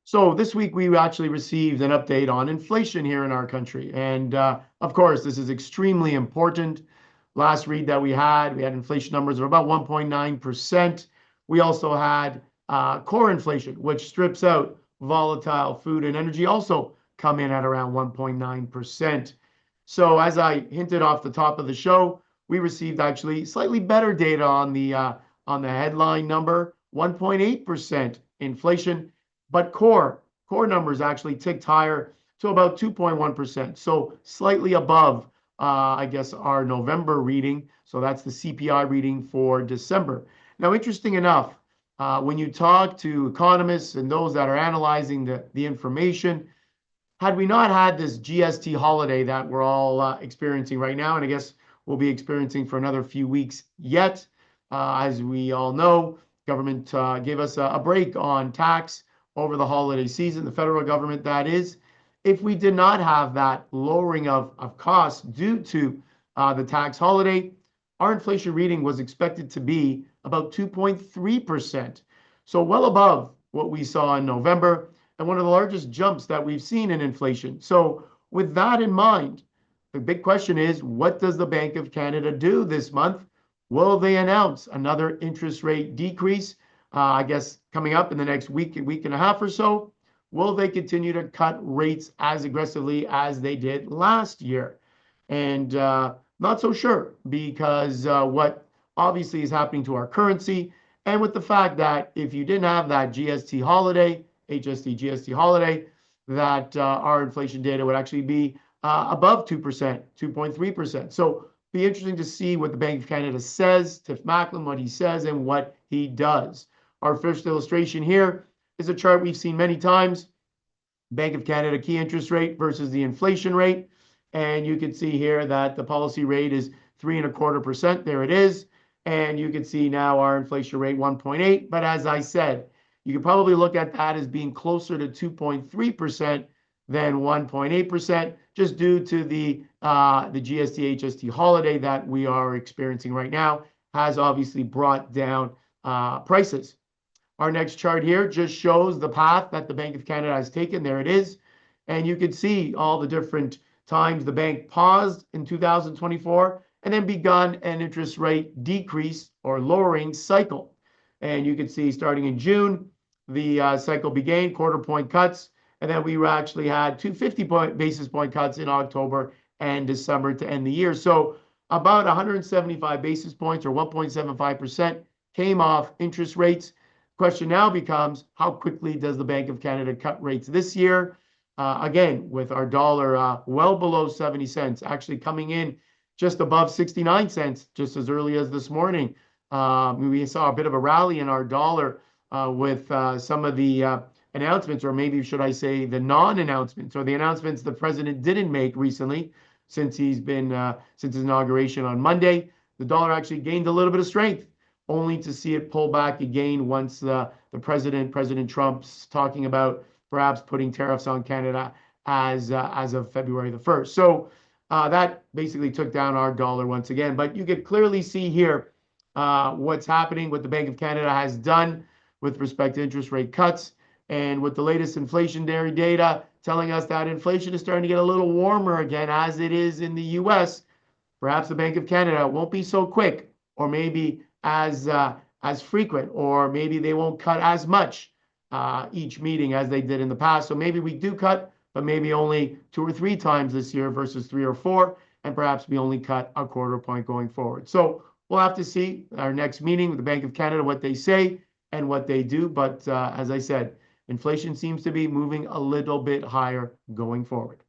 So this week we actually received an update on inflation here in our country. And of course, this is extremely important. Last read that we had inflation numbers of about 1.9%. We also had core inflation, which strips out volatile food and energy, also come in at around 1.9%. So as I hinted off the top of the show, we received actually slightly better data on the headline number, 1.8% inflation, but core numbers actually ticked higher to about 2.1%. So slightly above, I guess, our November reading. So that's the CPI reading for December. Now, interesting enough, when you talk to economists and those that are analyzing the information, had we not had this GST holiday that we're all experiencing right now, and I guess we'll be experiencing for another few weeks yet, as we all know, government gave us a break on tax over the holiday season, the federal government that is. If we did not have that lowering of costs due to the tax holiday, our inflation reading was expected to be about 2.3%. So well above what we saw in November and one of the largest jumps that we've seen in inflation. So with that in mind, the big question is, what does the Bank of Canada do this month? Will they announce another interest rate decrease? I guess coming up in the next week and a half or so. Will they continue to cut rates as aggressively as they did last year? And not so sure, because what obviously is happening to our currency, and with the fact that if you didn't have that GST holiday, GST holiday, that our inflation data would actually be above 2%, 2.3%. So be interesting to see what the Bank of Canada says, Tiff Macklem, what he says and what he does. Our first illustration here is a chart we've seen many times. Bank of Canada key interest rate versus the inflation rate. And you can see here that the policy rate is 3.25%. There it is. And you can see now our inflation rate 1.8. But as I said, you can probably look at that as being closer to 2.3% than 1.8%, just due to the GST HST holiday that we are experiencing right now has obviously brought down prices. Our next chart here just shows the path that the Bank of Canada has taken. There it is. And you can see all the different times the bank paused in 2024 and then begun an interest rate decrease or lowering cycle. And you can see starting in June, the cycle began, quarter point cuts, and then we actually had 250 basis point cuts in October and December to end the year. So about 175 basis points or 1.75% came off interest rates. Question now becomes, how quickly does the Bank of Canada cut rates this year? Again, with our dollar well below 70 cents, actually coming in just above 69 cents just as early as this morning. We saw a bit of a rally in our dollar with some of the announcements, or maybe should I say the non-announcements, or the announcements the president didn't make recently since he's been since his inauguration on Monday. The dollar actually gained a little bit of strength, only to see it pull back again once the President Trump's talking about perhaps putting tariffs on Canada as of February the 1st. So that basically took down our dollar once again. But you can clearly see here what's happening, what the Bank of Canada has done with respect to interest rate cuts, and with the latest inflationary data telling us that inflation is starting to get a little warmer again, as it is in the US. Perhaps the Bank of Canada won't be so quick, or maybe as frequent, or maybe they won't cut as much each meeting as they did in the past. So maybe we do cut, but maybe only 2 or 3 times this year versus 3 or 4, and perhaps we only cut a quarter point going forward. So we'll have to see our next meeting with the Bank of Canada, what they say and what they do. But as I said, inflation seems to be moving a little bit higher going forward.